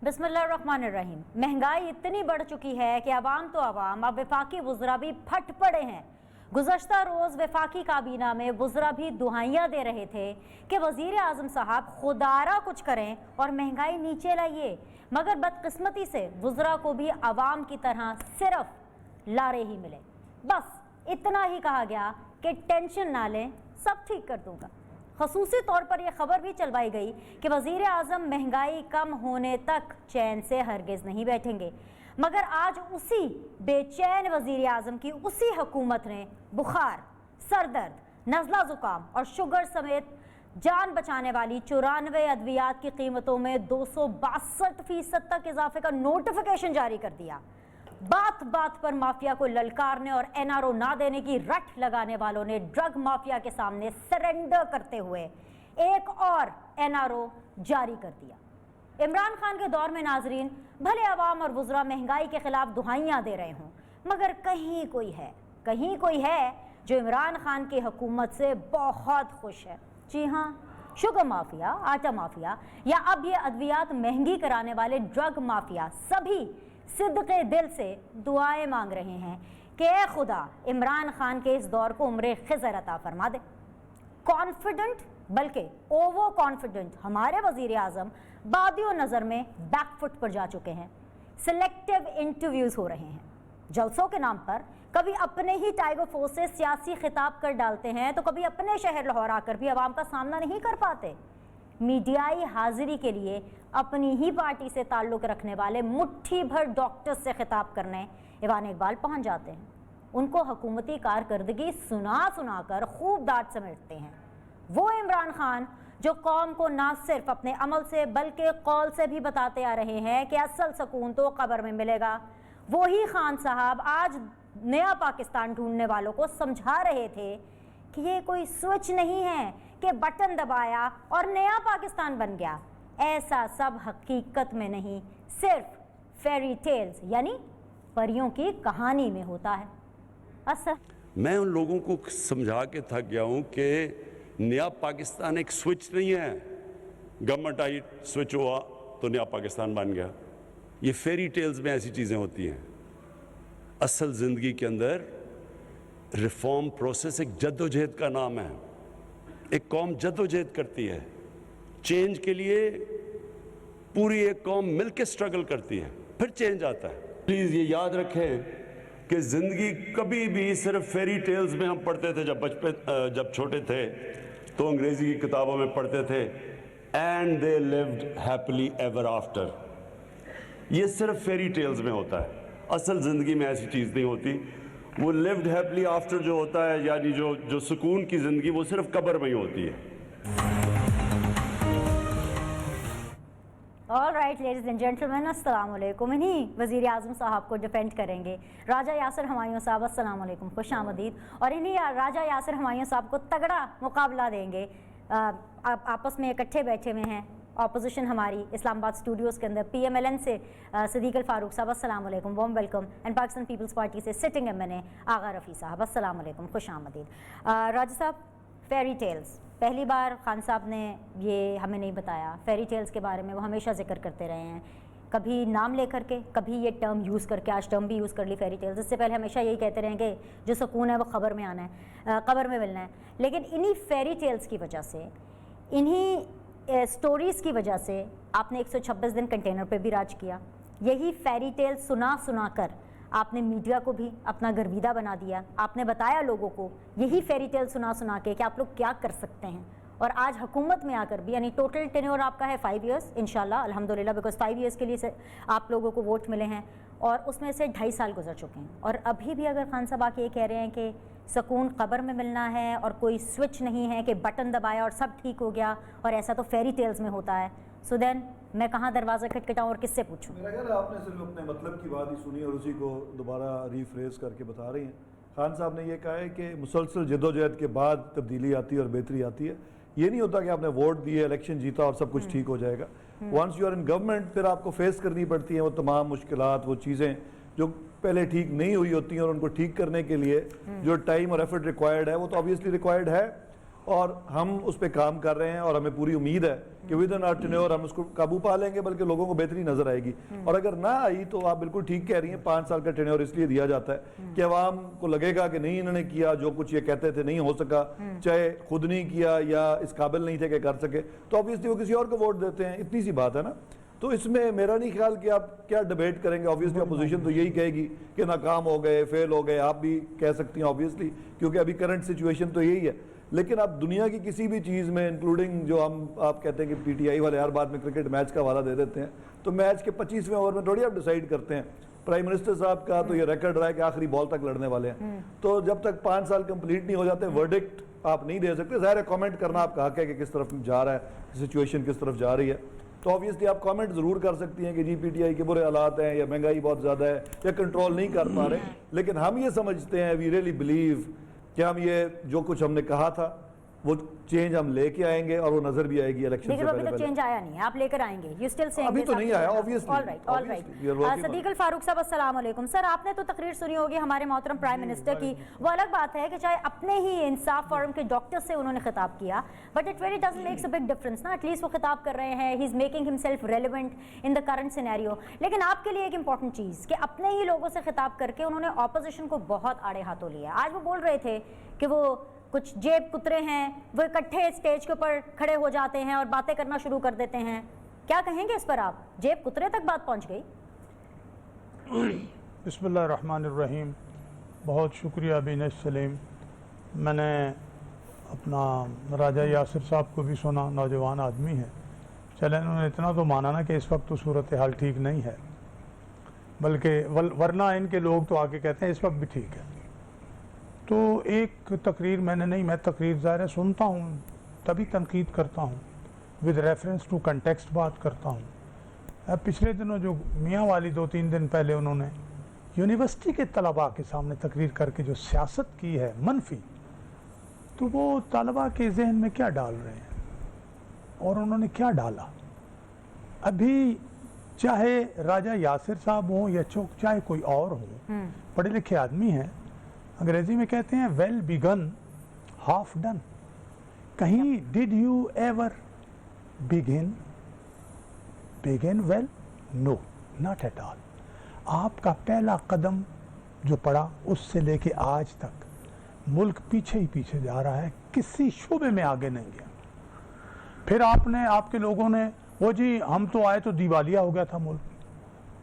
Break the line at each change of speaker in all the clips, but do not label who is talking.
बिस्मिल्लाहिर्रहमानिर्रहीम। महंगाई इतनी बढ़ चुकी है कि अवाम तो अवाम, अब वफाकी वुज़रा भी फट पड़े हैं। गुज़श्ता रोज़ वफाकी काबीना में वुज़रा भी दुहाइयाँ दे रहे थे कि वज़ीर आज़म साहब खुदारा कुछ करें और महंगाई नीचे लाइए, मगर बदकिस्मती से वुज़रा को भी अवाम की तरह सिर्फ लारे ही मिले। बस इतना ही कहा गया कि टेंशन ना लें, सब ठीक कर दूंगा। खसूसी तौर पर यह खबर भी चलवाई गई कि वज़ीर आज़म महंगाई कम होने तक चैन से हरगिज़ नहीं बैठेंगे, मगर आज उसी बेचैन वज़ीर आज़म की उसी हुकूमत ने बुखार, सरदर्द, नज़ला ज़ुकाम और शुगर समेत जान बचाने वाली 94 अद्वियात की कीमतों में 262% तक इजाफे का नोटिफिकेशन जारी कर दिया। बात बात पर माफिया को ललकारने और एनआरओ ना देने की रट लगाने वालों ने ड्रग माफिया के सामने सरेंडर करते हुए एक और एनआरओ जारी कर दिया। इमरान खान के दौर में नाजरीन, भले अवाम और वुज़रा महंगाई के खिलाफ दुहाइयाँ दे रहे हों, मगर कहीं कोई है जो इमरान खान की हुकूमत से बहुत खुश है। जी हाँ, शुगर माफिया, आटा माफिया या अब ये अद्वियात महंगी कराने वाले ड्रग माफिया सभी सिद्क़े दिल से दुआएं मांग रहे हैं कि ए खुदा इमरान खान के इस दौर को उम्र खिज़र अता फरमा दे। कॉन्फिडेंट बल्कि ओवर कॉन्फिडेंट हमारे वज़ीर आज़म बादियो नज़र में बैकफुट पर जा चुके हैं। सिलेक्टिव इंटरव्यूज़ हो रहे हैं जलसों के नाम पर, कभी अपने ही टाइगर फोर्स से सियासी खिताब कर डालते हैं तो कभी अपने शहर लाहौर आकर भी आवाम का सामना नहीं कर पाते। मीडियाई हाजिरी के लिए अपनी ही पार्टी से ताल्लुक़ रखने वाले मुट्ठी भर डॉक्टर्स से खिताब करने ईवान इकबाल पहुंच जाते हैं। उनको हुकूमती कारकर्दगी सुना कर खूब डांट समेटते हैं। वो इमरान खान जो कौम को ना सिर्फ अपने अमल से बल्कि कौल से भी बताते आ रहे हैं कि असल सुकून तो कब्र में मिलेगा, वही खान साहब आज नया पाकिस्तान ढूंढने वालों को समझा रहे थे कि ये कोई स्विच नहीं है कि बटन दबाया और नया पाकिस्तान बन गया। ऐसा सब हकीकत में नहीं, सिर्फ फेरी टेल्स यानी परियों की कहानी में होता है। अच्छा,
मैं उन लोगों को समझा के थक गया हूँ कि नया पाकिस्तान एक स्विच नहीं है, गवर्नमेंट आई स्विच हुआ तो नया पाकिस्तान बन गया। ये फेरी टेल्स में ऐसी चीज़ें होती हैं। असल ज़िंदगी के अंदर रिफॉर्म प्रोसेस एक जद्दोजहद का नाम है। एक कौम जद्दोजहद करती है चेंज के लिए, पूरी एक कौम मिलकर स्ट्रगल करती है, फिर चेंज आता है। प्लीज़ ये याद रखें कि ज़िंदगी कभी भी सिर्फ फेरी टेल्स में हम पढ़ते थे। जब छोटे थे तो अंग्रेज़ी की किताबों में पढ़ते थे and they lived happily ever after. ये सिर्फ फेरी टेल्स में होता है, असल ज़िंदगी में ऐसी चीज़ नहीं होती। वो लिव्ड हैप्पीली आफ्टर जो होता है, यानी जो सुकून की ज़िंदगी, वो सिर्फ कब्र में ही होती है।
All right ladies and gentleman, अस्सलाम वालेकुम। इन्हीं वज़ीर आज़म साहब को डिफेंड करेंगे राजा यासिर हमायूं साहब। अस्सलाम वालेकुम, खुश आमदीद। और इन्हीं राजा यासिर हमायूं साहब को तगड़ा मुकाबला देंगे। आपस में इकट्ठे बैठे हुए हैं ऑपोजिशन हमारी इस्लामाबाद स्टूडियोज़ के अंदर PMLN से सदीक अल फारूक साहब, अस्सलाम वालेकुम, warm welcome. And Pakistan peoples party से सिटिंग MNA आगा रफ़ी साहब, अस्सलाम वालेकुम, खुश आमदीद। राजा साहब, फेरी टेल्स पहली बार खान साहब ने ये हमें नहीं बताया। फेरी टेल्स के बारे में वो हमेशा जिक्र करते रहे हैं, कभी नाम लेकर के, कभी ये टर्म यूज़ करके, आज टर्म भी यूज़ कर ली फेरी टेल्स। इससे पहले हमेशा यही कहते रहे कि जो सुकून है वो खबर में आना है, कब्र में मिलना है। लेकिन इन्हीं फेरी टेल्स की वजह से, इन्हीं स्टोरीज़ की वजह से आपने 126 दिन कंटेनर पे भी राज किया। यही फेरी टेल सुना कर आपने मीडिया को भी अपना गर्विदा बना दिया। आपने बताया लोगों को यही फेरी टेल सुना के कि आप लोग क्या कर सकते हैं। और आज हुकूमत में आकर भी, यानी टोटल टेन्योर आपका है 5 इयर्स इंशाल्लाह, अल्हम्दुलिल्लाह, बिकॉज 5 इयर्स के लिए से आप लोगों को वोट मिले हैं और उसमें से 2.5 साल गुजर चुके हैं। और अभी भी अगर खान साहब आके ये कह रहे हैं कि सुकून कब्र में मिलना है और कोई स्विच नहीं है कि बटन दबाया और सब ठीक हो गया, और ऐसा तो फेरी टेल्स में होता है, सो देन मैं कहाँ दरवाज़ा खटखटाऊँ और किससे पूछूँ?
मेरा ख्याल है आपने सिर्फ अपने मतलब की बात ही सुनी और उसी को दोबारा रीफ्रेज करके बता रही हैं। खान साहब ने ये कहा है कि मुसलसल जद्दोजहद के बाद तब्दीली आती है और बेहतरी आती है। ये नहीं होता कि आपने वोट दिए, इलेक्शन जीता और सब कुछ ठीक हो जाएगा। Once you are in government, फिर आपको फेस करनी पड़ती हैं वो तमाम मुश्किलात, वो चीज़ें जो पहले ठीक नहीं हुई होती हैं, और उनको ठीक करने के लिए जो टाइम और एफर्ट रिक्वायर्ड है वो तो ऑब्वियसली रिक्वायर्ड है। اور ہم اس پہ کام کر رہے ہیں اور ہمیں پوری امید ہے کہ ود ان آر ٹینیور ہم اس کو قابو پا لیں گے، بلکہ لوگوں کو بہتری نظر آئے گی۔ اور اگر نہ آئی تو آپ بالکل ٹھیک کہہ رہی ہیں، 5 سال کا ٹینیور اس لیے دیا جاتا ہے کہ عوام کو لگے گا کہ نہیں انہوں نے کیا جو کچھ یہ کہتے تھے نہیں ہو سکا، چاہے خود نہیں کیا یا اس قابل نہیں تھے کہ کر سکے، تو obviously وہ کسی اور کو ووٹ دیتے ہیں، اتنی سی بات ہے نا۔ تو اس میں میرا نہیں خیال کہ آپ کیا ڈیبیٹ کریں گے، obviously اپوزیشن تو یہی کہے گی کہ ناکام ہو گئے، فیل ہو گئے، آپ بھی کہہ سکتی ہیں obviously، کیونکہ ابھی کرنٹ سچویشن تو یہی ہے۔ لیکن آپ دنیا کی کسی بھی چیز میں انکلوڈنگ جو آپ کہتے ہیں کہ پی ٹی آئی والے ہر بات میں کرکٹ میچ کا حوالہ دے دیتے ہیں، تو میچ کے 25ویں اوور میں تھوڑی آپ ڈیسائیڈ کرتے ہیں۔ پرائم منسٹر صاحب کا تو یہ ریکارڈ رہا ہے کہ آخری بال تک لڑنے والے ہیں، تو جب تک 5 سال کمپلیٹ نہیں ہو جاتے ورڈکٹ آپ نہیں دے سکتے۔ ظاہر ہے کامنٹ کرنا آپ کا حق ہے کہ کس طرف جا رہا ہے سچویشن، کس طرف جا رہی ہے، تو obviously آپ کامنٹ ضرور کر سکتی ہیں کہ جی پی ٹی آئی کے برے حالات ہیں یا مہنگائی بہت زیادہ ہے یا کنٹرول نہیں کر پا رہے، لیکن ہم یہ سمجھتے ہیں وی ریئلی بلیو کہ ہم یہ جو کچھ ہم نے کہا تھا وہ چینج ہم لے کے آئیں گے اور وہ نظر بھی آئے گی الیکشن سے
لیکن ابھی تک
پہلے۔
چینج آیا نہیں ہے، آپ لے کر آئیں گے، یو اسٹل سیئنگ
ابھی تو نہیں آیا obviously،
آل رائٹ۔ صدیق الفاروق صاحب السلام علیکم۔ سر آپ نے تو تقریر سنی ہوگی ہمارے محترم پرائم منسٹر کی، وہ الگ بات ہے کہ چاہے اپنے ہی انصاف فورم کے ڈاکٹر سے انہوں نے خطاب کیا، but it really doesn't makes a big difference نا، ایٹ لیسٹ وہ خطاب کر رہے ہیں، he is making himself relevant in the current scenario. لیکن آپ کے لیے ایک امپورٹنٹ چیز کہ اپنے ہی لوگوں سے خطاب کر کے انہوں نے اپوزیشن کو بہت آڑے ہاتھوں لیا۔ آج وہ بول رہے تھے کہ وہ کچھ جیب کترے ہیں، وہ اکٹھے اسٹیج کے اوپر کھڑے ہو جاتے ہیں اور باتیں کرنا شروع کر دیتے ہیں، کیا کہیں گے اس پر آپ؟ جیب کترے تک بات پہنچ گئی؟
بسم اللہ الرحمن الرحیم۔ بہت شکریہ بینش سلیم۔ میں نے اپنا راجہ یاسر صاحب کو بھی سنا، نوجوان آدمی ہے، چلیں انہوں نے اتنا تو مانا نا کہ اس وقت تو صورتحال ٹھیک نہیں ہے، بلکہ ورنہ ان کے لوگ تو آگے کہتے ہیں اس وقت بھی ٹھیک ہے۔ تو ایک تقریر میں تقریر ظاہر سنتا ہوں تبھی تنقید کرتا ہوں، ود ریفرنس ٹو کنٹیکسٹ بات کرتا ہوں۔ اب پچھلے دنوں جو میاں والی 2-3 دن پہلے انہوں نے یونیورسٹی کے طلباء کے سامنے تقریر کر کے جو سیاست کی ہے منفی، تو وہ طلباء کے ذہن میں کیا ڈال رہے ہیں اور انہوں نے کیا ڈالا؟ ابھی چاہے راجہ یاسر صاحب ہوں یا چاہے کوئی اور ہوں، پڑھے لکھے آدمی ہیں، انگریزی میں کہتے ہیں ویل بیگن ہاف ڈن۔ کہیں did you ever begin well? No, not at all. آپ کا پہلا قدم جو پڑا اس سے لے کے آج تک ملک پیچھے ہی پیچھے جا رہا ہے، کسی شعبے میں آگے نہیں گیا۔ پھر آپ کے لوگوں نے وہ جی ہم تو آئے تو دیوالیہ ہو گیا تھا ملک۔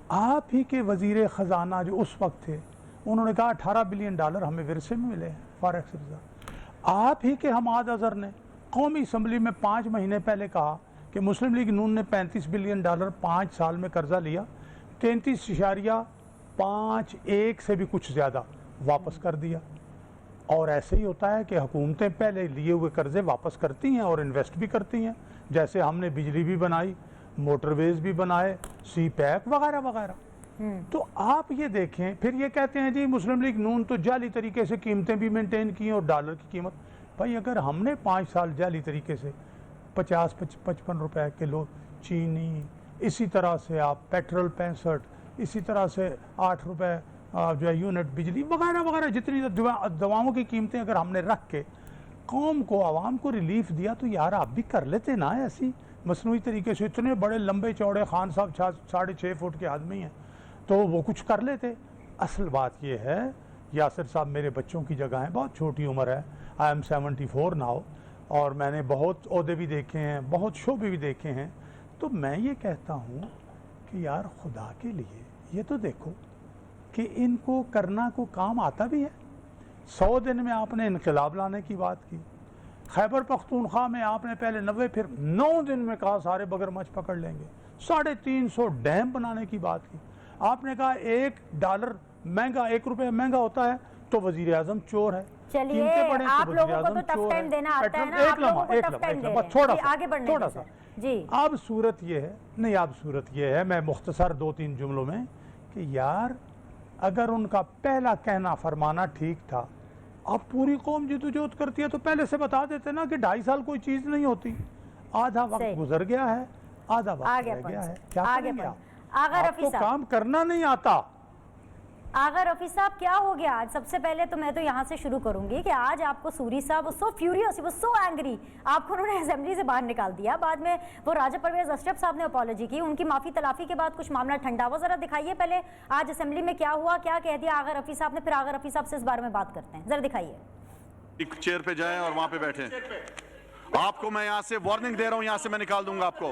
آپ ہی کے وزیر خزانہ جو اس وقت تھے انہوں نے کہا 18 بلین ڈالر ہمیں ورثے میں ملے ہیں فاریکس ریزرو۔ آپ ہی کے حماد اظہر نے قومی اسمبلی میں 5 مہینے پہلے کہا کہ مسلم لیگ نون نے 35 بلین ڈالر 5 سال میں قرضہ لیا، 33.51 سے بھی کچھ زیادہ واپس کر دیا۔ اور ایسے ہی ہوتا ہے کہ حکومتیں پہلے لیے ہوئے قرضے واپس کرتی ہیں اور انویسٹ بھی کرتی ہیں، جیسے ہم نے بجلی بھی بنائی، موٹر ویز بھی بنائے، سی پیک وغیرہ وغیرہ۔ تو آپ یہ دیکھیں، پھر یہ کہتے ہیں جی مسلم لیگ نون تو جعلی طریقے سے قیمتیں بھی مینٹین کی اور ڈالر کی قیمت۔ بھائی اگر ہم نے 5 سال جعلی طریقے سے 50-55 روپے کلو چینی، اسی طرح سے آپ پیٹرول 65، اسی طرح سے 8 روپے جو ہے یونٹ بجلی وغیرہ وغیرہ جتنی دواؤں کی قیمتیں اگر ہم نے رکھ کے قوم کو عوام کو ریلیف دیا، تو یار آپ بھی کر لیتے نا ایسی مصنوعی طریقے سے۔ اتنے بڑے لمبے چوڑے خان صاحب 6.5 فٹ کے آدمی ہیں تو وہ کچھ کر لیتے۔ اصل بات یہ ہے، یاسر صاحب میرے بچوں کی جگہ ہیں، بہت چھوٹی عمر ہے، آئی ایم 74 ناؤ، اور میں نے بہت عہدے بھی دیکھے ہیں، بہت شعبے بھی دیکھے ہیں۔ تو میں یہ کہتا ہوں کہ یار خدا کے لیے یہ تو دیکھو کہ ان کو کرنا کو کام آتا بھی ہے۔ 100 دن میں آپ نے انقلاب لانے کی بات کی، خیبر پختونخوا میں آپ نے پہلے 90 پھر 9 دن میں کہا سارے بگر مچھ پکڑ لیں گے، 350 ڈیم بنانے کی بات کی۔ آپ نے کہا $1 مہنگا، 1 روپے مہنگا ہوتا ہے تو وزیر اعظم چور ہے۔
چلیے آپ لوگوں کو تو ٹف ٹائم دینا آتا ہے نا، آپ لوگوں کو ٹف ٹائم دے رہے ہیں، آگے بڑھنے
تھوڑا
دیں
سا
سر۔ جی
اب صورت یہ ہے، نہیں اب صورت یہ ہے، میں مختصر 2-3 جملوں میں، کہ یار اگر ان کا پہلا کہنا فرمانا ٹھیک تھا، اب پوری قوم جدوجہد کرتی ہے تو پہلے سے بتا دیتے نا کہ 2.5 سال کوئی چیز نہیں ہوتی، آدھا وقت گزر گیا ہے، آدھا وقت رہ گیا ہے، کیا کریں گے آپ کو کام کرنا نہیں آتا،
आगा रफ़ी साहब, क्या हो गया आज? सबसे पहले तो मैं तो यहाँ से शुरू करूंगी कि आज आपको सूरी साहब सो फ्यूरियस, वो सो एंग्री, आपको उन्होंने असेंबली से बाहर निकाल दिया। बाद में वो राजा परवेज अशरफ साहब ने अपॉलॉजी की, उनकी माफ़ी तलाफी के बाद कुछ मामला ठंडा हुआ। ज़रा दिखाइए पहले आज असेंबली में क्या हुआ, क्या कह दिया आगा रफ़ी साहब ने, फिर आगा रफ़ी साहब से इस बारे में बात करते हैं। ज़रा दिखाइए।
एक चेयर पे जाएं और वहां पे बैठें। आपको मैं यहाँ से वार्निंग दे रहा हूँ, यहाँ से मैं निकाल दूंगा आपको।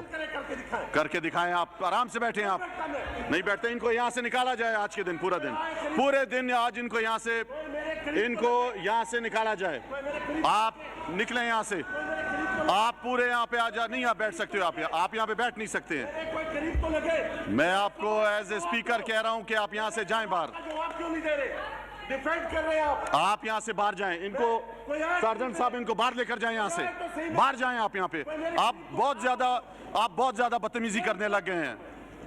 करके दिखाएं, आप आराम से बैठें। आप नहीं बैठते, इनको यहाँ से निकाला जाए आज के दिन, पूरे दिन आज इनको यहाँ से निकाला जाए। आप निकलें यहाँ से, आप पूरे यहाँ पे आ जा, नहीं आप बैठ सकते हो, आप यहाँ पे बैठ नहीं सकते हैं। मैं आपको एज ए स्पीकर कह रहा हूँ कि आप यहाँ से जाएं बाहर। डिफेंड कर रहे हैं आप यहाँ से बाहर जाएं। इनको सर्जन साहब इनको बाहर लेकर जाएं, यहाँ से बाहर जाएं। आप यहाँ पे आप बहुत ज्यादा बदतमीजी करने लग गए हैं।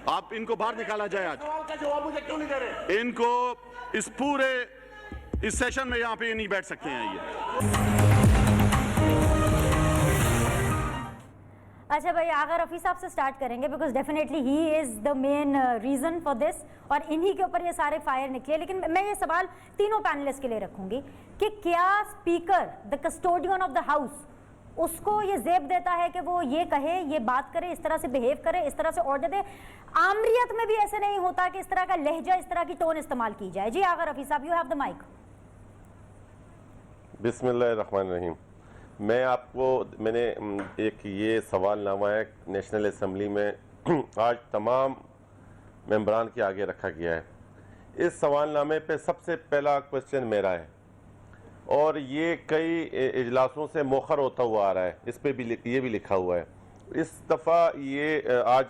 आप इनको बाहर निकाला जाए आज। जवाब मुझे क्यों नहीं दे रहे? इनको इस सेशन में यहाँ पे ये नहीं बैठ सकते हैं ये।
अच्छा भाई, आगा रफ़ी साहब से स्टार्ट करेंगे because definitely he is the main reason for this, और इन्हीं के ऊपर ये सारे फायर निकले। लेकिन मैं ये सवाल तीनों पैनलिस्ट के लिए रखूंगी कि क्या speaker, the custodian of the house, उसको ये ज़ेब देता है कि वो ये कहे, ये बात करे, इस तरह से बिहेव करे, इस तरह से ऑर्डर दे? आमरीत में भी ऐसे नहीं होता कि इस तरह का लहजा, इस तरह की टोन इस्तेमाल की जाए? जी आगा रफ़ी साहब, यू हैव द माइक।
बिस्मिल्लाहिर्रहमानिर्रहीम। मैंने एक ये सवालनामा है नेशनल असम्बली में आज तमाम मेंबरान के आगे रखा गया है। इस सवालनामे पे सबसे पहला क्वेश्चन मेरा है और ये कई इजलासों से मौखर होता हुआ आ रहा है। इस पे भी ये भी लिखा हुआ है। इस दफ़ा ये आज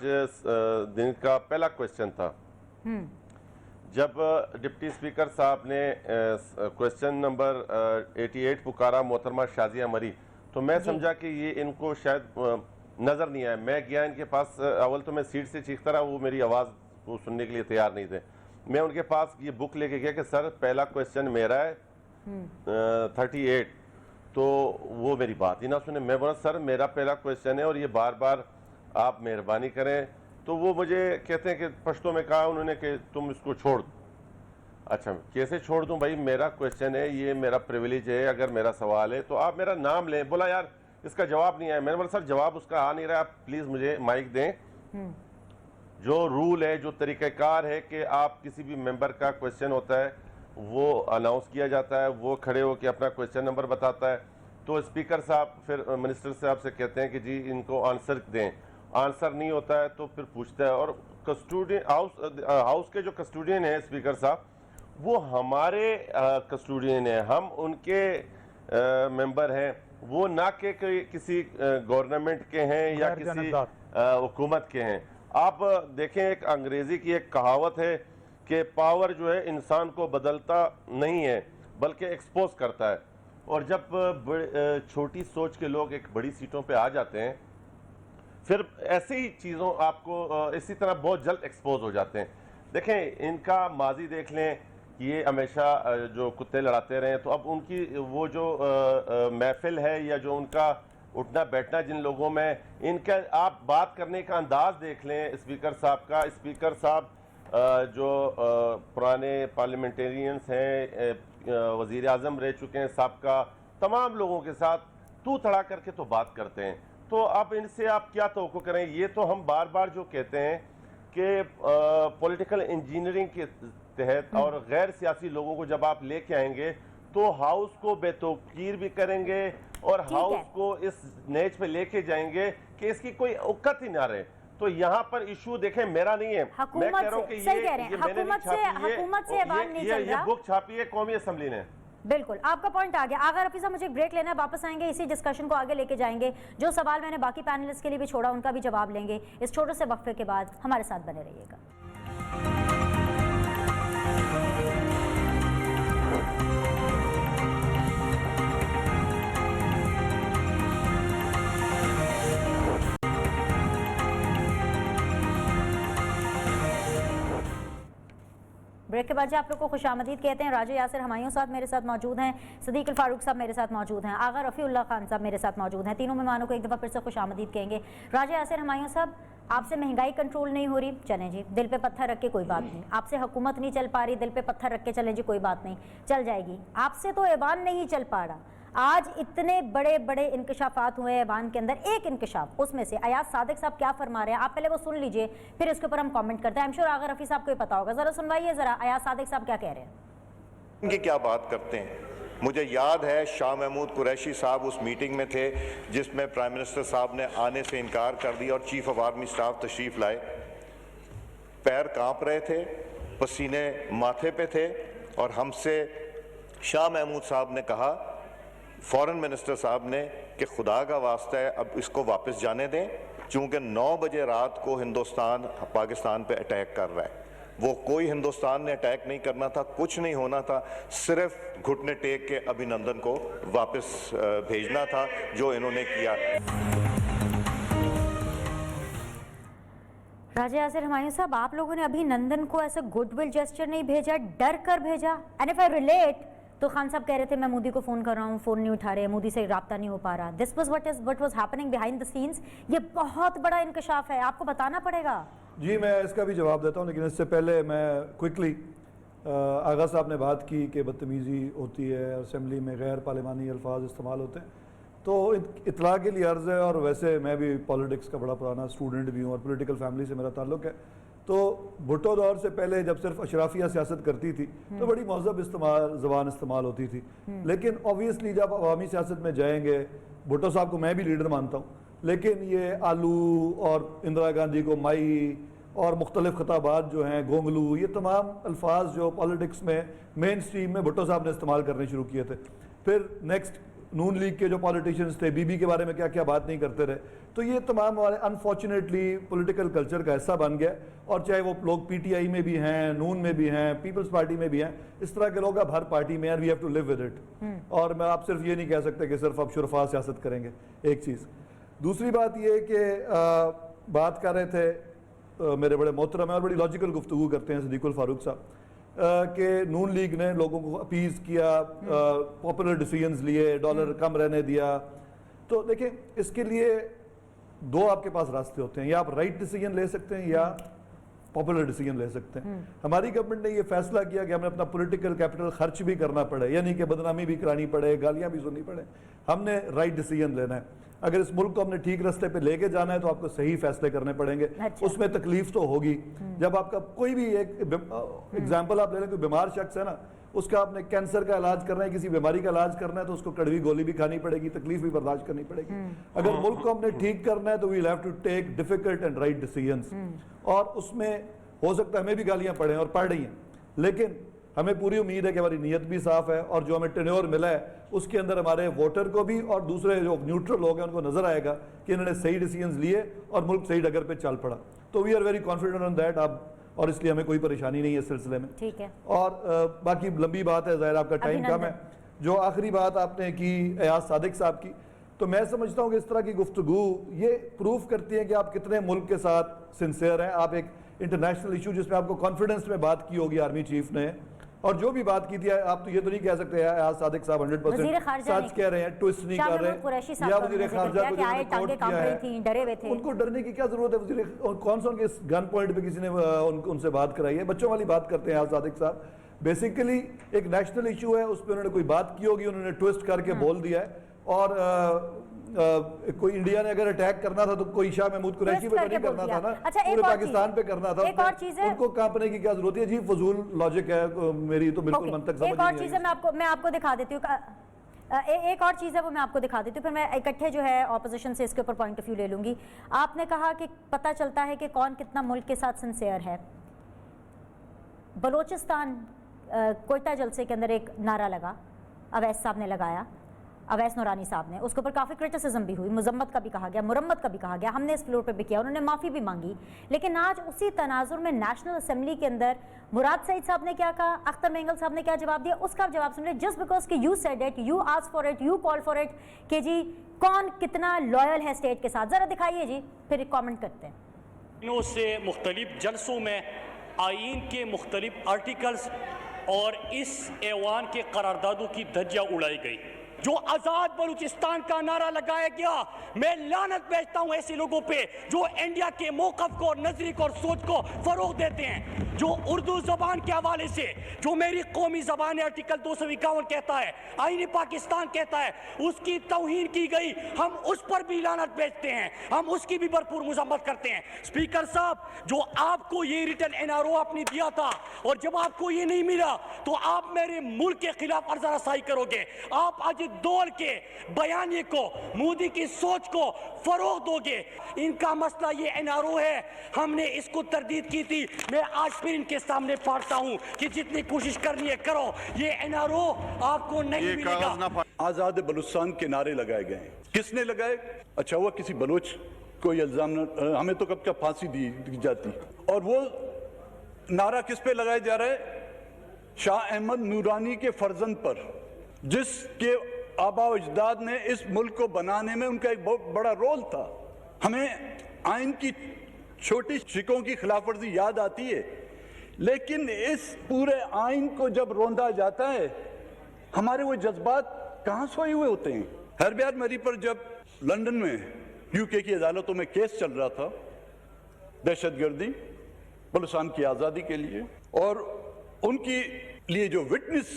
दिन का पहला क्वेश्चन था जब डिप्टी स्पीकर साहब ने क्वेश्चन नंबर 88 पुकारा मोहतरमा शाजिया मरी, तो मैं समझा कि ये इनको शायद नज़र नहीं आया। मैं गया इनके पास, अव्वल तो मैं सीट से चीखता रहा, वो मेरी आवाज़ को सुनने के लिए तैयार नहीं थे। मैं उनके पास ये बुक लेके गया कि सर पहला क्वेश्चन मेरा है 38, तो वो मेरी बात ही ना सुने। मैं बोला सर मेरा पहला क्वेश्चन है और ये बार बार आप मेहरबानी करें। तो वो मुझे कहते हैं कि पश्तो में कहा उन्होंने कि तुम इसको छोड़ दो। अच्छा, कैसे छोड़ दूं भाई, मेरा क्वेश्चन है, ये मेरा प्रिविलेज है, अगर मेरा सवाल है तो आप मेरा नाम लें। बोला यार इसका जवाब नहीं आया। मैंने बोला सर जवाब उसका आ नहीं रहा, आप प्लीज़ मुझे माइक दें। जो रूल है, जो तरीक़ाकार है कि आप किसी भी मेंबर का क्वेश्चन होता है वो अनाउंस किया जाता है, वो खड़े होकर अपना क्वेश्चन नंबर बताता है, तो स्पीकर साहब फिर मिनिस्टर साहब से कहते हैं कि जी इनको आंसर दें। आंसर नहीं होता है तो फिर पूछता है, और कस्टोडियन हाउस के जो कस्टोडियन है स्पीकर साहब, वो हमारे कस्टोडियन है, हम उनके मेंबर हैं, वो ना के किसी गवर्नमेंट के हैं या किसी हुकूमत के हैं। आप देखें, एक अंग्रेजी की एक कहावत है कि पावर जो है इंसान को बदलता नहीं है बल्कि एक्सपोज करता है, और जब छोटी सोच के लोग एक बड़ी सीटों पे आ जाते हैं फिर ऐसी ही चीज़ों आपको इसी तरह बहुत जल्द एक्सपोज हो जाते हैं। देखें, इनका माजी देख लें, ये हमेशा जो कुत्ते लड़ाते रहे, तो अब उनकी वो जो महफिल है या जो उनका उठना बैठना जिन लोगों में, इनका आप बात करने का अंदाज़ देख लें स्पीकर साहब का। स्पीकर साहब जो पुराने पार्लियामेंटेरियंस हैं, वज़ीर आज़म रह चुके हैं साहब, तमाम लोगों के साथ तू तड़ा करके तो बात करते हैं। तो अब इनसे आप क्या तवक्को करें? ये तो हम बार बार जो कहते हैं कि पॉलिटिकल इंजीनियरिंग के तहत और गैर सियासी लोगों को जब आप लेके आएंगे तो हाउस को बेतौकीर भी करेंगे और हाउस को इस नेज पे लेके जाएंगे कि इसकी कोई औकात ही ना रहे। तो यहाँ पर इशू देखें मेरा नहीं है, मैं कह रहा हूँ कि ये मैंने नहीं छापी, ये बुक छापी है कौमी असम्बली ने।
बिल्कुल, आपका पॉइंट आ गया। आगा रफ़ी साहब, मुझे एक ब्रेक लेना है, वापस आएंगे, इसी डिस्कशन को आगे लेके जाएंगे। जो सवाल मैंने बाकी पैनलिस्ट के लिए भी छोड़ा उनका भी जवाब लेंगे इस छोटे से वक्फे के बाद। हमारे साथ बने रहिएगा। ब्रेक के बाद जी आप लोग को खुशामदीद कहते हैं। राजा यासिर हमायूं साहब मेरे साथ मौजूद हैं, सदीक अल फारूक साहब मेरे साथ मौजूद हैं, आगा रफ़ीउल्लाह खान साहब मेरे साथ मौजूद हैं। तीनों मेहमानों को एक दफ़ा फिर से खुशामदीद कहेंगे। राजा यासिर हमायूं साहब, آپ سے مہنگائی کنٹرول نہیں ہو رہی، چلیں جی دل پہ پتھر رکھ کے کوئی بات نہیں. آپ سے حکومت نہیں چل پا رہی، دل پہ پتھر رکھ کے چلیں جی کوئی بات نہیں، چل جائے گی. آپ سے تو ایوان نہیں چل پا رہا. آج اتنے بڑے بڑے انکشافات ہوئے ایوان کے اندر، ایک انکشاف اس میں سے ایاز صادق صاحب کیا فرما رہے ہیں آپ پہلے وہ سن لیجئے، پھر اس کے اوپر ہم کامنٹ کرتے ہیں. شور آغا رفیع صاحب کو یہ پتا ہوگا، ذرا سنوائیے ذرا ایاز صادق صاحب کیا کہہ رہے ہیں.
کی کیا بات کرتے ہیں. مجھے یاد ہے شاہ محمود قریشی صاحب اس میٹنگ میں تھے جس میں پرائم منسٹر صاحب نے آنے سے انکار کر دیا اور چیف آف آرمی سٹاف تشریف لائے. پیر کانپ رہے تھے، پسینے ماتھے پہ تھے، اور ہم سے شاہ محمود صاحب نے کہا، فورن منسٹر صاحب نے، کہ خدا کا واسطہ ہے اب اس کو واپس جانے دیں، چونکہ 9 بجے رات کو ہندوستان پاکستان پہ اٹیک کر رہا ہے. وہ کوئی ہندوستان نے اٹیک نہیں کرنا تھا، کچھ نہیں ہونا تھا، صرف گھٹنے ٹیک کے ابھی نندن کو واپس بھیجنا تھا، جو انہوں نے کیا.
راجہ یاسر ہمایوں صاحب، آپ لوگوں نے ابھی نندن کو ایسا گڈ ول جیسچر نہیں بھیجا، ڈر کر بھیجا. اینڈ اف آئی ریلیٹ، تو خان صاحب کہہ رہے تھے میں مودی کو فون کر رہا ہوں، فون نہیں اٹھا رہے، مودی سے رابطہ نہیں ہو پا رہا. This was what was happening behind the sense. یہ بہت بڑا انکشاف ہے، آپ کو بتانا پڑے گا.
جی میں اس کا بھی جواب دیتا ہوں، لیکن اس سے پہلے میں کوئکلی آغا صاحب نے بات کی کہ بدتمیزی ہوتی ہے، اسمبلی میں غیر پارلیمانی الفاظ استعمال ہوتے ہیں. تو اطلاع کے لیے عرض ہے، اور ویسے میں بھی پالیٹکس کا بڑا پرانا اسٹوڈنٹ بھی ہوں اور پولیٹیکل فیملی سے میرا تعلق ہے. تو بھٹو دور سے پہلے جب صرف اشرافیہ سیاست کرتی تھی تو بڑی مہذب زبان استعمال ہوتی تھی. لیکن اوبویسلی جب عوامی سیاست میں جائیں گے، بھٹو صاحب کو میں بھی لیڈر مانتا ہوں، لیکن یہ آلو اور اندرا گاندھی کو مائی اور مختلف خطابات جو ہیں، گونگلو، یہ تمام الفاظ جو پالیٹکس میں مین سٹریم میں بھٹو صاحب نے استعمال کرنے شروع کیے تھے. پھر نیکسٹ نون لیگ کے جو پالیٹیشنز تھے، بی بی کے بارے میں کیا کیا بات نہیں کرتے رہے. تو یہ تمام ہمارے انفارچونیٹلی پولیٹیکل کلچر کا حصہ بن گیا. اور چاہے وہ لوگ پی ٹی آئی میں بھی ہیں، نون میں بھی ہیں، پیپلز پارٹی میں بھی ہیں، اس طرح کے لوگ اب ہر پارٹی میں ہیں. We have to live with it. اور میں آپ صرف یہ نہیں کہہ سکتے کہ صرف اب شرفا سیاست کریں گے. ایک چیز. دوسری بات یہ کہ بات کر رہے تھے میرے بڑے محترم ہیں اور بڑی لاجیکل گفتگو کرتے ہیں صدیق الفاروق صاحب، کہ نون لیگ نے لوگوں کو اپیز کیا، پاپولر ڈیسیژنز لیے، ڈالر کم رہنے دیا. تو دیکھیں اس کے لیے دو آپ کے پاس راستے ہوتے ہیں، یا آپ رائٹ ڈیسیژن لے سکتے ہیں یا پاپولر ڈیسیژن لے سکتے ہیں. ہماری گورنمنٹ نے یہ فیصلہ کیا کہ ہمیں اپنا پولیٹیکل کیپٹل خرچ بھی کرنا پڑے، یعنی کہ بدنامی بھی کرانی پڑے، گالیاں بھی سننی پڑے. ہم نے رائٹ ڈیسیژن لینا ہے. اگر اس ملک کو ہم نے ٹھیک راستے پہ لے کے جانا ہے تو آپ کو صحیح فیصلے کرنے پڑیں گے. اس میں تکلیف تو ہوگی. جب آپ کا کوئی بھی ایک ایگزامپل آپ لے لیں، کوئی بیمار شخص ہے نا، اس کا آپ نے کینسر کا علاج کرنا ہے، کسی بیماری کا علاج کرنا ہے، تو اس کو کڑوی گولی بھی کھانی پڑے گی، تکلیف بھی برداشت کرنی پڑے گی. اگر ملک کو ہم نے ٹھیک کرنا ہے تو we have to take difficult and right decisions. اور اس میں ہو سکتا ہے ہمیں بھی گالیاں پڑیں اور پڑ رہی ہیں، لیکن ہمیں پوری امید ہے کہ ہماری نیت بھی صاف ہے، اور جو ہمیں ٹینیور ملا ہے اس کے اندر ہمارے ووٹر کو بھی اور دوسرے جو نیوٹرل لوگ ہیں ان کو نظر آئے گا کہ انہوں نے صحیح ڈیسیژنز لیے اور ملک صحیح ڈگر پہ چل پڑا. تو we are very confident on that. اور اس لیے ہمیں کوئی پریشانی نہیں ہے اس سلسلے میں.
ٹھیک ہے.
اور باقی لمبی بات ہے، ظاہر آپ کا ٹائم کم ہے. جو آخری بات آپ نے کی ایاز صادق صاحب کی، تو میں سمجھتا ہوں کہ اس طرح کی گفتگو یہ پروف کرتی ہے کہ آپ کتنے ملک کے ساتھ سنسیئر ہیں. آپ ایک انٹرنیشنل ایشو جس میں آپ کو کانفیڈنس میں بات کی ہوگی آرمی چیف نے، اور جو بھی بات کی تھی، آپ تو یہ تو نہیں کہہ سکتے ایاز صادق صاحب 100% سچ کہہ رہے ہیں، ٹوئسٹ نہیں کر رہے. یا وزیر خارجہ کو جنہوں نے کوٹ کیا ہے، ان کو ڈرنے کی کیا ضرورت ہے؟ کون سا ان کے گن پوائنٹ پہ کسی نے ان سے بات کرائی ہے؟ بچوں والی بات کرتے ہیں ایاز صادق صاحب. بیسیکلی ایک نیشنل ایشو ہے، اس پہ انہوں نے کوئی بات کی ہوگی، انہوں نے ٹوئسٹ کر کے بول دیا ہے. اور کوئی انڈیا نے اگر اٹیک کرنا تھا تو کوئی شاہ محمود قریشی پہ نہیں کرنا تھا نا، پورے پاکستان پہ کرنا تھا. ان کو کانپنے کی کیا ضرورت ہے؟ جی فضول لاجک ہے میری تو بالکل منطق سمجھ نہیں
ہے. ایک اور چیز ہے میں آپ کو دکھا دیتی ہوں، ایک اور چیز ہے وہ میں آپ کو دکھا دیتی ہوں، پھر میں اکٹھے جو ہے اپوزیشن سے اس کے اوپر پوائنٹ آف ویو لے لوں گی. آپ نے کہا کہ پتہ چلتا ہے کہ کون کتنا ملک کے ساتھ سنسیئر ہے. بلوچستان کوئٹہ جلسے کے اندر ایک نعرہ لگا، اویس صاحب نے لگایا، اویس نورانی صاحب نے، اس کے اوپر کافی کرٹیسزم بھی ہوئی، مذمت کا بھی کہا گیا، مرمت کا بھی کہا گیا، ہم نے اس فلور پہ بھی کیا، انہوں نے معافی بھی مانگی. لیکن آج اسی تناظر میں نیشنل اسمبلی کے اندر مراد سعید صاحب نے کیا کہا، اختر مینگل صاحب نے کیا جواب دیا، اس کا آپ جواب سن لیں. جسٹ بیکاز کہ you said it, you ask for it, you call for it, کہ جی کون کتنا لائل ہے اسٹیٹ کے ساتھ. ذرا دکھائیے جی، پھر ایک کامنٹ کرتے ہیں.
سے مختلف جلسوں میں آئین کے مختلف آرٹیکلز اور اس ایوان کے قراردادوں کی دھجیاں اڑائی گئی. जो आजाद बलूचिस्तान का नारा लगाया गया, मैं लानत भेजता हूं ऐसे लोगों पे जो इंडिया के मौक़िफ़ को, नजरी को और सोच को फरोग देते हैं, जो उर्दू जबान के हवाले से, जो मेरी कौमी जबान है, आर्टिकल 251 कहता है, आईन पाकिस्तान कहता है, उसकी तौहीन की गई, हम उस पर भी लानत भेजते हैं, हम उसकी भी भरपूर मजम्मत करते हैं। स्पीकर साहब, जो आपको ये रिटर्न एनआरओ आपने दिया था और जब आपको ये नहीं मिला तो आप मेरे मुल्क के खिलाफ अर्ज़ा रसाई करोगे, आप आज दौर के बयानी को, मोदी की सोच को फरोग दोगे। इनका मसला ये एनआरओ है, हमने इसको तरदीद की थी। मैं आज फिर इनके सामने पढ़ता हूं कि जितनी कोशिश करनी है करो, ये एनआरओ आपको नहीं मिलेगा।
आज़ाद बलूचिस्तान के नारे लगाए गए हैं, किसने लगाए? अच्छा हुआ किसी बलोच को इल्जाम न, हमें तो कब क्या फांसी दी जाती। और वो नारा किस पे लगाया जा रहा है? शाह अहमद नूरानी के फर्जंद पर, जिसके आबा अजदाद ने इस मुल्क को बनाने में उनका एक बहुत बड़ा रोल था। हमें आइन की छोटी शिकों की खिलाफ वर्जी याद आती है, लेकिन इस पूरे आइन को जब रोंदा जाता है, हमारे वो जज्बात कहाँ सोए हुए होते हैं? हरबियार मरी पर जब लंदन में यूके की अदालतों में केस चल रहा था दहशतगर्दी, बलूचिस्तान की आज़ादी के लिए, और उनकी लिए जो विटनेस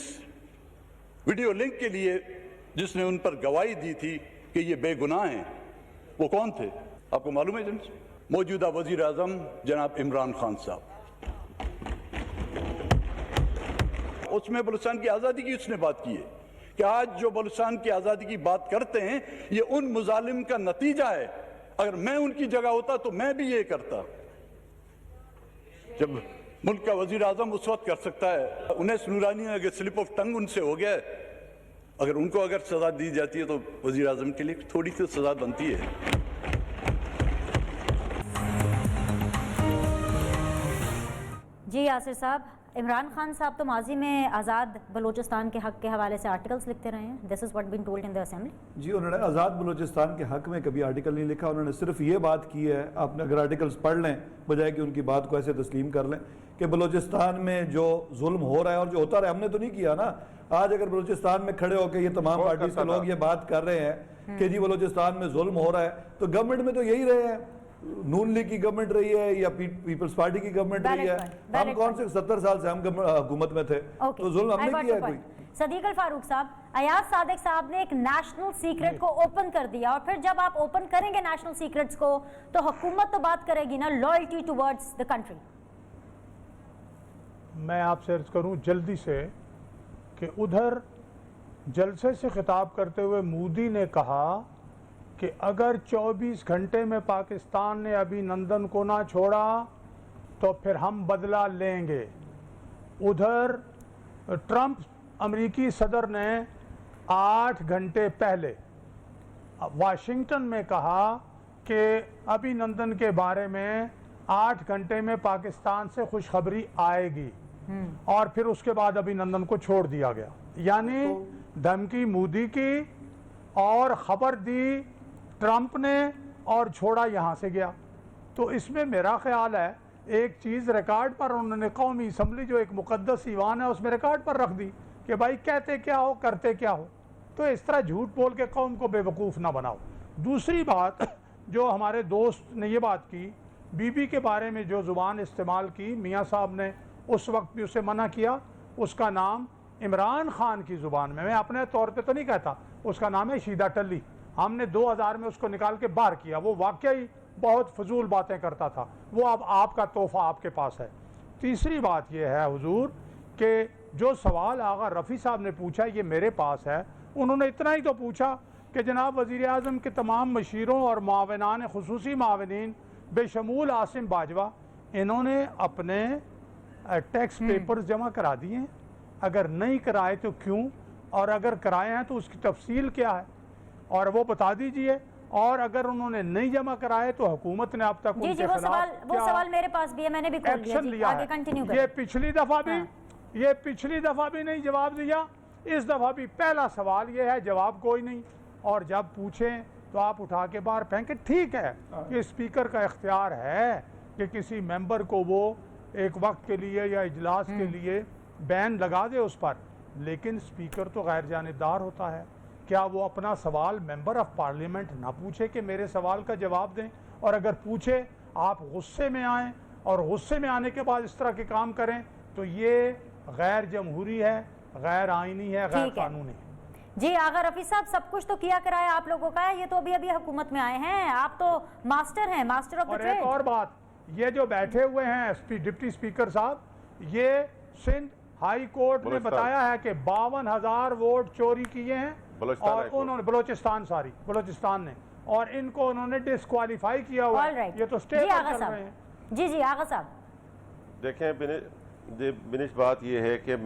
वीडियो लिंक के लिए जिसने उन पर गवाही दी थी कि ये बेगुनाह हैं, वो कौन थे? आपको मालूम है? मौजूदा वजीर आज़म जनाब इमरान खान साहब। उसमें बलूचिस्तान की आज़ादी की उसने बात की है कि आज जो बलूचिस्तान की आज़ादी की बात करते हैं, ये उन मुजालिम का नतीजा है। अगर मैं उनकी जगह होता तो मैं भी ये करता। जब मुल्क का वजीर आज़म उस वक्त कर सकता है, उन्हें नूरानी अगर स्लिप ऑफ टंग उनसे हो गया, अगर उनको अगर सजा दी जाती है तो वजीर आज़म के लिए थोड़ी सी सजा बनती है।
जी यासिर साहब, इमरान खान साहब तो माजी में आज़ाद बलूचिस्तान के हक़ के हवाले से आर्टिकल्स लिखते रहे हैं। This is what been told in the assembly.
जी, उन्होंने आज़ाद बलूचिस्तान के हक़ में कभी आर्टिकल नहीं लिखा। उन्होंने सिर्फ ये बात की है, आपने अगर आर्टिकल्स पढ़ लें बजाय कि उनकी बात को ऐसे तस्लीम कर लें कि बलूचिस्तान में जो जुल्म हो रहा है और जो होता रहा, हमने तो नहीं किया ना। आज अगर बलूचिस्तान में खड़े होकर ये तमाम पार्टी के लोग ये बात कर रहे हैं कि जी बलूचिस्तान में जुल्म हो रहा है, तो गवर्नमेंट में तो यही रहे हैं, नून लीग की गवर्नमेंट रही है या पीपल्स पार्टी की गवर्नमेंट रही है। हम कौन से 70 साल से हम हुकूमत में थे, तो जुल्म हमने किया कोई?
सदीक अल फारूक साहब, अयाज सादिक साहब ने एक नेशनल सीक्रेट को ओपन कर दिया, और फिर जब आप ओपन करेंगे नेशनल सीक्रेट्स को तो हुकूमत तो बात करेगी ना, लॉयल्टी टुवर्ड्स द कंट्री।
मैं आपसे अर्ज करूं जल्दी से कि उधर जलसे से खिताब करते हुए मोदी ने कहा कि अगर 24 घंटे में पाकिस्तान ने अभिनंदन को ना छोड़ा तो फिर हम बदला लेंगे। उधर ट्रंप अमेरिकी सदर ने 8 घंटे पहले वाशिंगटन में कहा कि अभिनंदन के बारे में 8 घंटे में पाकिस्तान से खुशखबरी आएगी, और फिर उसके बाद अभिनंदन को छोड़ दिया गया। यानी धमकी मोदी की और खबर दी ट्रंप ने और छोड़ा यहाँ से गया। तो इसमें मेरा ख्याल है एक चीज़ रिकॉर्ड पर उन्होंने कौमी असम्बली जो एक मुकद्दस ईवान है उसमें रिकॉर्ड पर रख दी कि भाई कहते क्या हो करते क्या हो। तो इस तरह झूठ बोल के कौम को बेवकूफ़ ना बनाओ। दूसरी बात जो हमारे दोस्त ने ये बात की, बीबी के बारे में जो ज़ुबान इस्तेमाल की, मियाँ साहब ने उस वक्त भी उसे मना किया। उसका नाम इमरान खान की ज़ुबान में, मैं अपने तौर पे तो नहीं कहता, उसका नाम है शीदा टल्ली। हमने 2000 में उसको निकाल के बाहर किया। वो वाकई बहुत फजूल बातें करता था। वो अब आपका तोहफ़ा आपके पास है। तीसरी बात यह है हुजूर कि जो सवाल आगा रफ़ी साहब ने पूछा ये मेरे पास है। उन्होंने इतना ही तो पूछा कि जनाब वज़ीर आज़म के तमाम मशीरों और मावनान ख़ुसूसी मावनीन बेशमूल आसिम बाजवा, इन्होंने अपने टैक्स पेपर्स जमा करा दिए हैं? अगर नहीं कराए तो क्यों, और अगर कराए हैं तो उसकी तफसील क्या है, और वो बता दीजिए। और अगर उन्होंने नहीं जमा कराए तो हुकूमत ने अब तक उनके खिलाफ
वो सवाल मेरे पास भी है, मैंने भी
एक्शन लिया है। ये पिछली दफ़ा भी नहीं जवाब दिया, इस दफ़ा भी पहला सवाल ये है, जवाब कोई नहीं। और जब पूछें तो आप उठा के बाहर फेंके। ठीक है कि स्पीकर का इख्तियार है कि किसी मेंबर को वो एक वक्त के लिए या इजलास के लिए बैन लगा दे उस पर, लेकिन स्पीकर तो गैर जानिबदार होता है। کیا وہ اپنا سوال ممبر آف پارلیمنٹ نہ پوچھے کہ میرے سوال کا جواب دیں؟ اور اگر پوچھے آپ غصے میں آئیں اور غصے میں آنے کے بعد اس طرح کے کام کریں تو یہ غیر جمہوری ہے, غیر آئینی ہے, غیر قانونی ہے.
جی آغا رفیع صاحب, سب کچھ تو کیا کرایا آپ لوگوں کا ہے, یہ تو ابھی حکومت میں آئے ہیں, آپ تو ماسٹر ہیں, ماسٹر آف دا ٹریڈ.
اور ایک اور بات, یہ جو بیٹھے ہوئے ہیں ڈپٹی اسپیکر صاحب, یہ سندھ ہائی کورٹ نے بتایا ہے کہ 52,000 ووٹ چوری کیے ہیں, اور انہوں نے بلوچستان نے, اور ان کو انہوں نے ڈسکوالیفائی کیا ہوا ہے. یہ تو اسٹے پر چل رہے ہیں.
جی آغا صاحب
دیکھیں بنش, بات یہ ہے کہ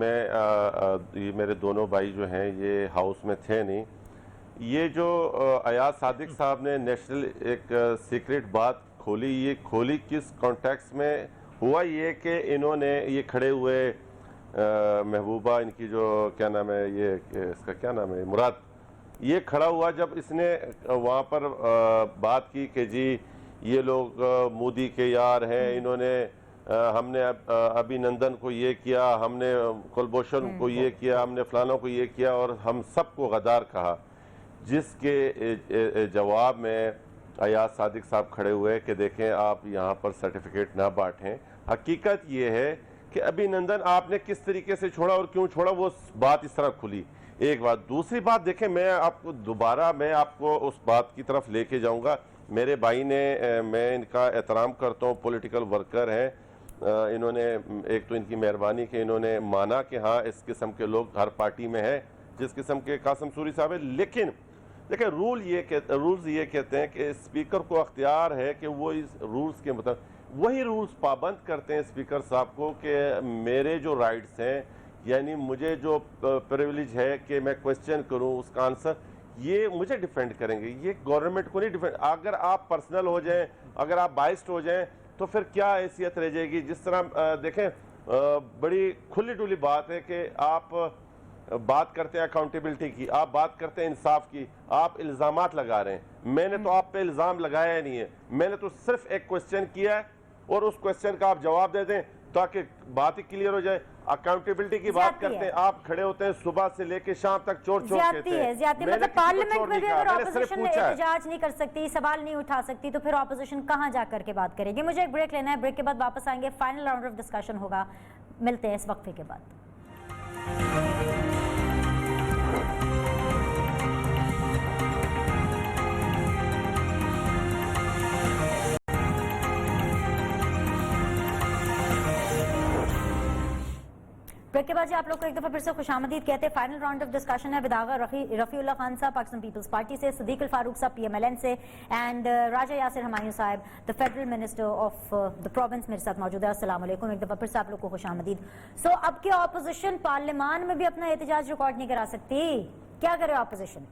یہ میرے دونوں بھائی جو ہیں یہ ہاؤس میں تھے نہیں. یہ جو ایاز صادق صاحب نے نیشنل ایک سیکرٹ بات کھولی, یہ کھولی کس کانٹیکس میں ہوا؟ یہ کہ انہوں نے یہ کھڑے ہوئے محبوبہ, ان کی جو کیا نام ہے, یہ اس کا کیا نام ہے, مراد, یہ کھڑا ہوا جب اس نے وہاں پر بات کی کہ جی یہ لوگ مودی کے یار ہیں, انہوں نے ہم نے ابھی نندن کو یہ کیا, ہم نے کلبھوشن کو یہ کیا, ہم نے فلانوں کو یہ کیا, اور ہم سب کو غدار کہا. جس کے جواب میں ایاز صادق صاحب کھڑے ہوئے کہ دیکھیں آپ یہاں پر سرٹیفکیٹ نہ بانٹیں. حقیقت یہ ہے کہ ابھی نندن آپ نے کس طریقے سے چھوڑا اور کیوں چھوڑا, وہ بات اس طرح کھلی. ایک بات. دوسری بات دیکھیں, میں آپ کو اس بات کی طرف لے کے جاؤں گا. میرے بھائی نے, میں ان کا احترام کرتا ہوں, پولیٹیکل ورکر ہیں, انہوں نے ایک تو ان کی مہربانی کہ انہوں نے مانا کہ ہاں اس قسم کے لوگ ہر پارٹی میں ہیں جس قسم کے قاسم سوری صاحب ہے. لیکن دیکھیں رولز یہ کہتے ہیں کہ اسپیکر کو اختیار ہے کہ وہ اس رولز کے مطابق وہی رولز پابند کرتے ہیں اسپیکر صاحب کو کہ میرے جو رائٹس ہیں, یعنی مجھے جو پریویلیج ہے کہ میں کوسچن کروں, اس کا آنسر یہ مجھے ڈیفینڈ کریں گے, یہ گورنمنٹ کو نہیں ڈیفینڈ. اگر آپ پرسنل ہو جائیں, اگر آپ بائسڈ ہو جائیں تو پھر کیا حیثیت رہ جائے گی. جس طرح دیکھیں بڑی کھلی ڈولی بات ہے کہ آپ بات کرتے ہیں اکاؤنٹیبلٹی کی, آپ بات کرتے ہیں انصاف کی, آپ الزامات لگا رہے ہیں. میں نے تو آپ پہ الزام لگایا ہی نہیں ہے, میں نے تو صرف ایک کوسچن کیا ہے اور اس کوسچن کا آپ جواب دے دیں تاکہ بات ہی کلیئر ہو جائے. اکاؤنٹیبلٹی کی بات کرتے ہیں, آپ کھڑے ہوتے ہیں صبح سے لے کے شام تک چور کہتے ہیں.
مطلب پارلیمنٹ میں بھی اگر اپوزیشن احتجاج نہیں کر سکتی, سوال نہیں اٹھا سکتی, تو پھر اپوزیشن کہاں جا کر کے بات کرے گی. مجھے ایک بریک لینا ہے, بریک کے بعد واپس آئیں گے, فائنل راؤنڈ آف ڈسکشن ہوگا. ملتے ہیں اس وقفے کے بعد. بریک کے بعد جی آپ لوگ کو ایک دفعہ پھر سے خوش آمدید کہتے ہیں. فائنل راؤنڈ آف ڈسکشن ہے ود آغا رفیع اللہ خان صاحب پاکستان پیپلز پارٹی سے, صدیق الفاروق صاحب PMLN سے, اینڈ راجہ یاسر ہمایوں صاحب the federal minister of the province میرے ساتھ موجود ہے. السلام علیکم, ایک دفعہ پھر سے آپ لوگ کو خوش آمدید. سو اب کیا اپوزیشن پارلیمان میں بھی اپنا احتجاج ریکارڈ نہیں کرا سکتی؟ کیا کرے اپوزیشن؟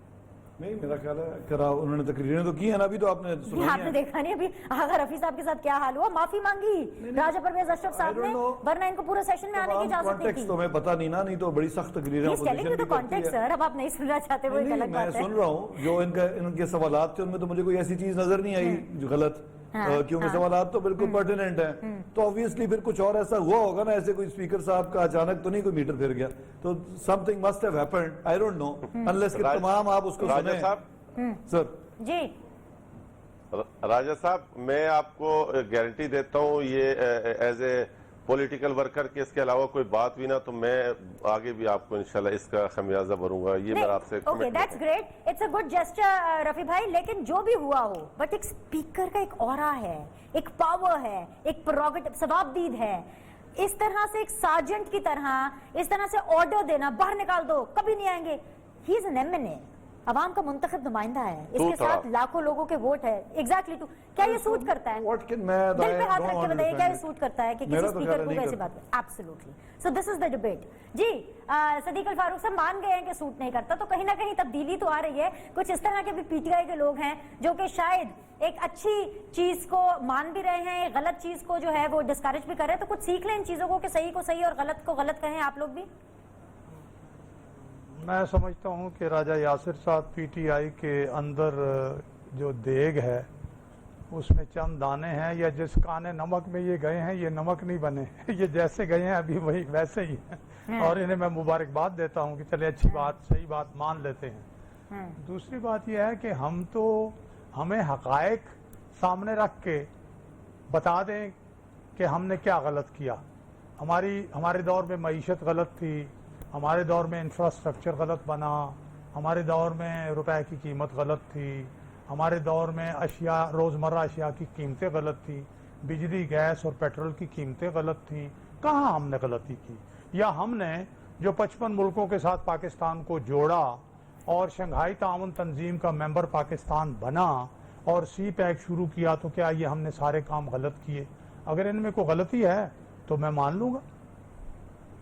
نہیں, میرا خیال ہے کرا, انہوں نے تقریریں تو کی ہیں نا, ابھی تو آپ نے سنی ہیں.
آپ نے دیکھا نہیں ابھی آغا رفیع صاحب کے ساتھ کیا حال ہوا, معافی مانگی راجہ پرویز اشرف صاحب نے, ورنہ ان کو پورے سیشن میں آنے کی اجازت نہیں تھی.
تو میں پتا نہیں نا, نہیں تو بڑی سخت تقریریں اپوزیشن کی کرتی ہے.
سر اب آپ نہیں سننا چاہتے, وہ ایک الگ بات ہے.
میں سن رہا ہوں جو ان کے سوالات تھے, ان میں تو مجھے کوئی ایسی چیز نظر نہیں آئی جو غلط, کیونکہ سوالات تو بالکل پرٹیننٹ ہیں. تو obviously پھر کچھ اور ایسا ہوا ہوگا نا, ایسے کوئی اسپیکر صاحب کا اچانک تو نہیں کوئی میٹر پھر گیا, تو something must have happened, I don't know, unless کہ تمام آپ اس کو سنیں. سر
جی
راجہ صاحب, میں آپ کو گارنٹی دیتا ہوں یہ ایز اے پولیٹیکل ورکر کے اس کے علاوہ کوئی بات بھی نہ, تو میں آگے بھی آپ کو انشاءاللہ اس کا خمیازہ بھروں گا. یہ میرا آپ سے
okay, that's great, it's a good gesture Rafi بھائی. لیکن جو بھی ہوا ہو, بٹ ایک اسپیکر کا ایک اورا ہے, ایک پاور ہے, ایک پروگیٹو, ثوابدید ہے. اس طرح سے ایک سارجنٹ کی طرح اس طرح سے آرڈر دینا, باہر نکال دو, کبھی نہیں آئیں گے. ہی از این MNA, عوام کا منتخب نمائندہ ہے, اس کے ساتھ لاکھوں لوگوں کے ووٹ ہے. ایگزیکٹلی ٹو, کیا یہ سوٹ کرتا ہے؟ دل پہ ہاتھ رکھ کے بتائیے, کیا یہ سوٹ کرتا ہے کہ کسی اسپیکر کو ایسی بات کرے؟ Absolutely. So this is the debate. جی صدیق الفاروق صاحب مان گئے ہیں کہ سوٹ نہیں کرتا, تو کہیں نہ کہیں تبدیلی تو آ رہی ہے. کچھ اس طرح کے بھی PTI کے لوگ ہیں جو کہ شاید ایک اچھی چیز کو مان بھی رہے ہیں, غلط چیز کو جو ہے وہ ڈسکریج بھی کر رہے ہیں. تو کچھ سیکھ لیں ان چیزوں کو کہ صحیح کو صحیح اور غلط کو غلط کہیں آپ لوگ بھی.
میں سمجھتا ہوں کہ راجہ یاسر صاحب PTI کے اندر جو دیگ ہے اس میں چند دانے ہیں, یا جس کانے نمک میں یہ گئے ہیں یہ نمک نہیں بنے, یہ جیسے گئے ہیں ابھی وہی ویسے ہی ہیں. اور انہیں میں مبارکباد دیتا ہوں کہ چلے اچھی بات, صحیح بات مان لیتے ہیں. दूसरी बात यह है कि हम तो हमें हकायक सामने रख के बता दें कि हमने क्या गलत किया। हमारे दौर में मईशत गलत थी, हमारे दौर में इंफ्रास्ट्रक्चर गलत बना, हमारे दौर में रुपए की कीमत गलत थी, हमारे दौर में अशिया रोज़मर्रा अशिया की कीमतें गलत थी, बिजली गैस और पेट्रोल की कीमतें गलत थी। कहाँ हमने गलती की? या हमने जो 55 मुल्कों के साथ पाकिस्तान को जोड़ा और शंघाई ताउन तंजीम का मेंबर पाकिस्तान बना और सी पैक शुरू किया, तो क्या ये हमने सारे काम गलत किए? अगर इनमें कोई गलती है तो मैं मान लूंगा।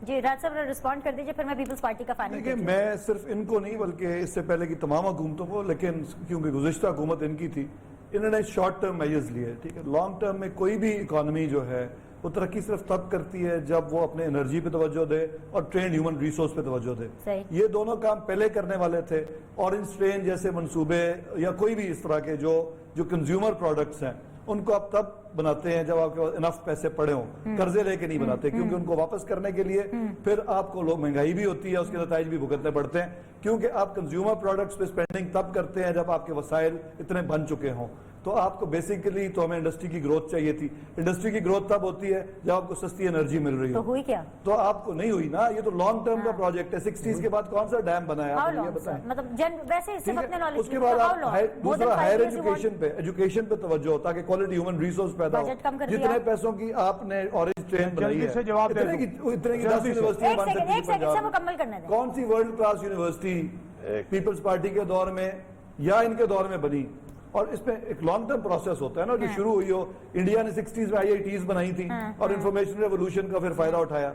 जी राज साहब रिस्पॉन्ड कर दीजिए, फिर मैं पीपल्स पार्टी का फाइनल।
देखिए, मैं सिर्फ इनको नहीं बल्कि इससे पहले की तमाम हुकूमतों को, लेकिन क्योंकि गुज़िश्ता हुकूमत इनकी थी, इन्होंने शॉर्ट टर्म मेजर्स लिए। ठीक है, लॉन्ग टर्म में कोई भी इकॉनमी जो है वो तरक्की सिर्फ तब करती है जब वो अपने एनर्जी पे तवज्जो दे और ट्रेंड ह्यूमन रिसोर्स पे तवज्जो दे। ये दोनों काम पहले करने वाले थे। ऑरेंज ट्रेन जैसे मंसूबे या कोई भी इस तरह के जो कंज्यूमर प्रोडक्ट्स हैं, उनको आप तब बनाते हैं जब आपके पास इनफ पैसे पड़े हों, कर्जे लेके नहीं बनाते, क्योंकि उनको वापस करने के लिए फिर आपको लोग महंगाई भी होती है, उसके नताइज भी भुगतने पड़ते हैं, क्योंकि आप कंज्यूमर प्रोडक्ट्स पे स्पेंडिंग तब करते हैं जब आपके वसाइल इतने बन चुके हों। तो आपको बेसिकली तो हमें इंडस्ट्री की ग्रोथ चाहिए थी। इंडस्ट्री की ग्रोथ तब होती है जब आपको सस्ती एनर्जी मिल रही हो।
तो हुई क्या?
तो आपको नहीं हुई ना। ये तो लॉन्ग टर्म का प्रोजेक्ट है। 60s के बाद कौन सा डैम बनाया आप ये बताएं।
मतलब वैसे सिर्फ अपने नॉलेज।
उसके बाद आप दूसरा हायर एजुकेशन पे तवज्जो हो, ताकि क्वालिटी ह्यूमन रिसोर्स पैदा हो। जितने पैसों की आपने ऑरेंज ट्रेन बनाई है, इतने की 10 यूनिवर्सिटी बन सकती। कौन सी world class university Peoples Party के दौर में या इनके दौर में बनी? और इसमें एक लॉन्ग टर्म प्रोसेस होता है ना, कि शुरू हुई हो। इंडिया ने 60s में IITs बनाई थी और इंफॉर्मेशन रेवोल्यूशन का फिर फायदा उठाया।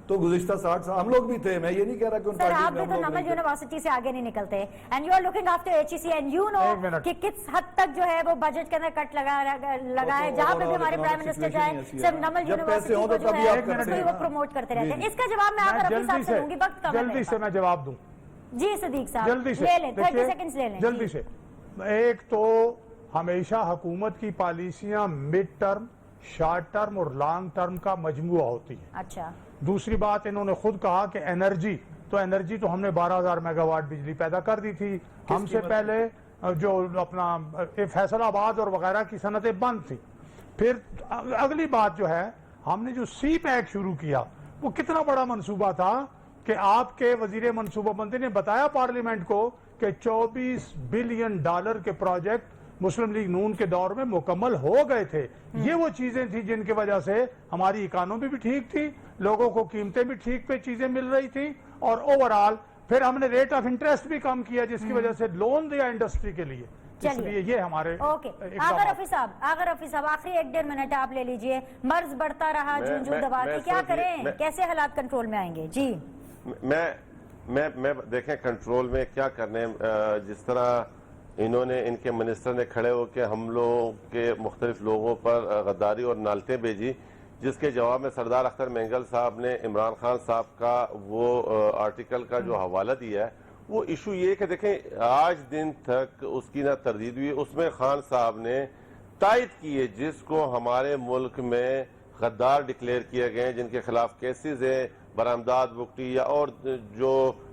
तो गुज़िश्ता 60 साल हम लोग भी थे। मैं ये नहीं कह रहा कि उन
सर आप भी तो नमल यूनिवर्सिटी से आगे नहीं निकलते, and you are looking after HEC and you know कि किस हद तक जो है वो बजट के अंदर कट लगा है। जहां पे भी हमारे प्राइम मिनिस्टर जाए सिर्फ नमल यूनिवर्सिटी को जो है वो प्रमोट करते रहते हैं। इसका जवाब मैं आकर अभी साहब से लूंगी, वक्त कम है।
जल्दी से मैं जवाब दूं।
जी सदीक साहब
जल्दी से
ले लें, 30 सेकंड्स ले लें
जल्दी से। एक तो हमेशा हुकूमत की पॉलिसियां मिड टर्म, शॉर्ट टर्म और लॉन्ग टर्म का मजमुआ होती है।
अच्छा,
दूसरी बात, इन्होंने खुद कहा कि एनर्जी तो हमने 12,000 मेगावाट बिजली पैदा कर दी थी। हमसे पहले जो अपना फैसलाबाद और वगैरह की सनतें बंद थी। फिर अगली बात जो है, हमने जो सी पैक शुरू किया वो कितना बड़ा मंसूबा था कि आपके वजीर मनसूबाबंदी ने बताया पार्लियामेंट को कि $24 बिलियन के प्रोजेक्ट मुस्लिम लीग नून के दौर में मुकम्मल हो गए थे। ये वो चीजें थी जिनकी वजह से हमारी इकोनॉमी भी ठीक थी, लोगों को कीमतें भी ठीक पे चीजें मिल रही थी, और ओवरऑल फिर हमने रेट ऑफ इंटरेस्ट भी कम किया, जिसकी वजह से लोन दिया इंडस्ट्री के लिए। इसलिए ये हमारे
ओके। आगर रफी साहब आखिरी 1-1.5 मिनट आप ले लीजिए। मर्ज बढ़ता रहा, जूं दबा के क्या करें, कैसे हालात कंट्रोल में आएंगे? जी
मैं देखें कंट्रोल में क्या करने, जिस तरह इन्होंने इनके मिनिस्टर ने खड़े होकर हम लोगों के मुख्तलिफ लोगों पर गद्दारी और नालतें भेजी, जिसके जवाब में सरदार अख्तर मेंगल साहब ने इमरान खान साहब का वो आर्टिकल का जो हवाला दिया है, वो इशू ये कि देखें आज दिन तक उसकी ना तरदीद हुई। उसमें खान साहब ने तायद की है जिसको हमारे मुल्क में गद्दार डिक्लेयर किए गए, जिनके खिलाफ केसेस है, बरामदाद बुकटी या और जो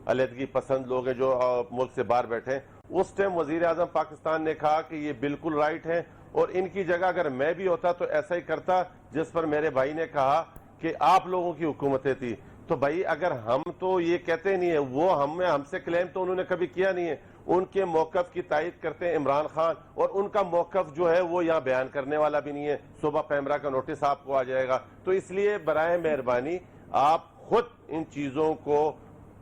अलहदगी पसंद लोग हैं जो मुल्क से बाहर बैठे हैं, उस टाइम वजीर आजम पाकिस्तान ने कहा कि ये बिल्कुल राइट है, और इनकी जगह अगर मैं भी होता तो ऐसा ही करता। जिस पर मेरे भाई ने कहा कि आप लोगों की हुकूमतें थी। तो भाई अगर हम तो ये कहते नहीं है, वो हमसे क्लेम तो उन्होंने कभी किया नहीं है। उनके मौकफ की तायद करते हैं इमरान खान, और उनका मौकफ जो है वो यहाँ बयान करने वाला भी नहीं है। सुबह पैमरा का नोटिस आपको आ जाएगा। तो इसलिए बराए मेहरबानी आप खुद इन चीजों को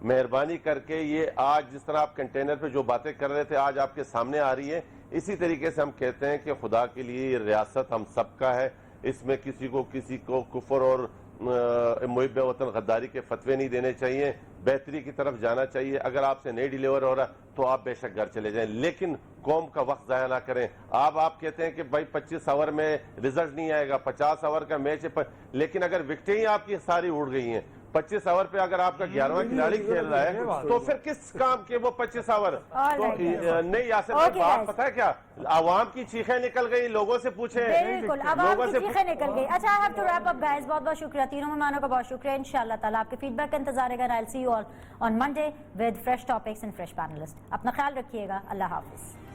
मेहरबानी करके, ये आज जिस तरह आप कंटेनर पे जो बातें कर रहे थे आज आपके सामने आ रही है, इसी तरीके से हम कहते हैं कि खुदा के लिए ये रियासत हम सबका है, इसमें किसी को कुफर और मुहिब वतन गद्दारी के फतवे नहीं देने चाहिए, बेहतरी की तरफ जाना चाहिए। अगर आपसे नहीं डिलीवर हो रहा तो आप बेशक घर चले जाएं, लेकिन कौम का वक्त जाया ना करें। आप कहते हैं कि भाई 25 ओवर में रिजल्ट नहीं आएगा, 50 ओवर का मैच है, लेकिन अगर विकेटें ही आपकी सारी उड़ गई हैं, 25 اوور پہ اگر آپ کا 11واں کھلاڑی کھیل رہا ہے تو پھر کس کام کے وہ 25 اوور؟ نہیں یاسر بھائی، بات پتہ ہے کیا، عوام کی چیخیں نکل گئی، لوگوں سے پوچھیں،
بالکل عوام کی چیخیں نکل گئی. اچھا I have to wrap up guys. بہت بہت شکریہ تینوں مہمانوں کا، بہت شکریہ. انشاءاللہ تعالیٰ آپ کے فیڈ بیک کا انتظار ہے گا. I'll see you all on Monday with fresh topics and fresh panelists. اپنا خیال رکھیے گا. اللہ حافظ.